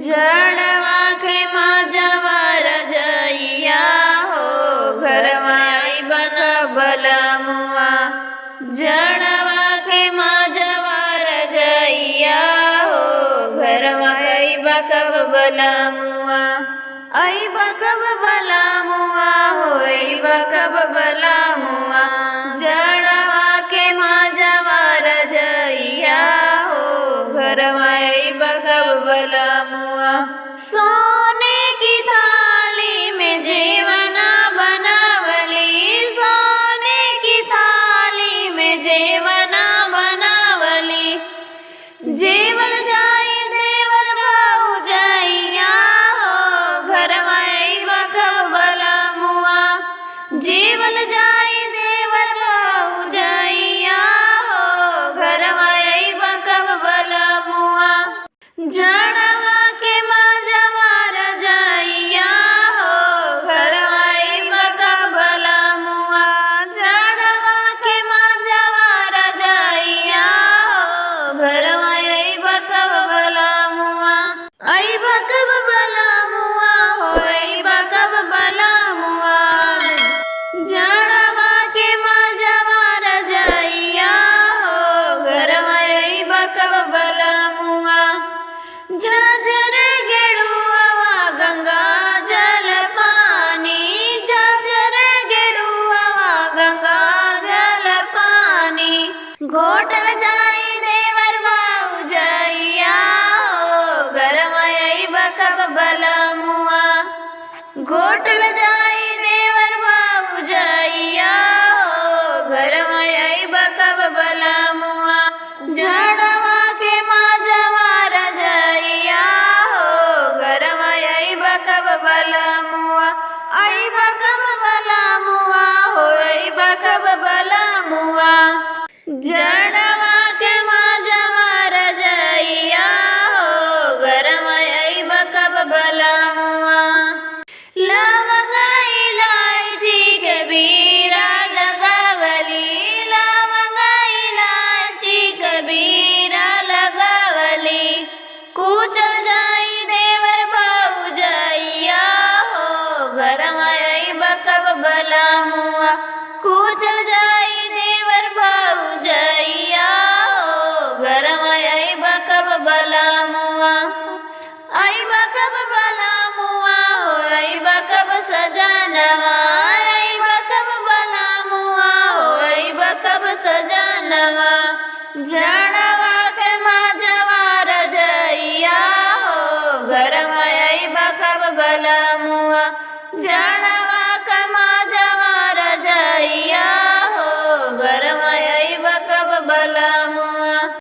जड़वा के माजवा रजइया हो घरवा अइबा कब बलमुआ। जड़वा के माजवा रजइया हो घरवा अइबा कब बलमुआ। अइबा कब बलमुआ हो अइबा कब बलमुआ। जड़वा के माजवा रजइया हो घरवा अइबा कब बलमुआ। सोने की थाली में जेवना बनावली, सोने की थाली में जेवना बनावली। जेवल जाई देवर भौजइया हो घरवा अइबा कब बलमुआ। जेवल जाई देवर भौजइया हो घरवा अइबा कब बलमुआ। जड़वा के माजवा रजइया हो घरवा अइबा कब बलमुआ। जड़वा के माजवा रजइया हो घरवा अइबा कब बलमुआ। अइबा कब बलमुआ हो अइबा कब बलमुआ। जड़वा के माजवा रजइया हो घरवा अइबा कब बलमुआ। झझर गेड़ुआ गंगा जल पानी, झझर गेड़ुआ गंगा जल पानी। घोटल जाई देवर भौजइया हो घरवा अइबा कब बलमुआ। घोटल जाई देवर भौजइया हो घरवा अइबा कब बलमुआ। जड़वा के माजवा रजइया हो घरवा अइबा कब बलमुआ। अइबा कब बलमुआ हो अइबा कब बलमुआ। जड़वा के माजवा रजइया हो घरवा अइबा कब बलमुआ। लवंग इलायची के बीरा लगावली, लवंग इलायची के बीरा लगावली। कुचल जाई देवर भौजइया हो घरवा अइबा कब बलमुआ। कुचल जाई देवर भौजइया हो घरवा अइबा कब बलमुआ। अइबा कब बलमुआ हो अइबा कब सजनवा। अइबा कब बलमुआ हो अइबा कब सजनवा। जड़वा के माजवा रजइया हो घरवा अइबा कब बलमुआ।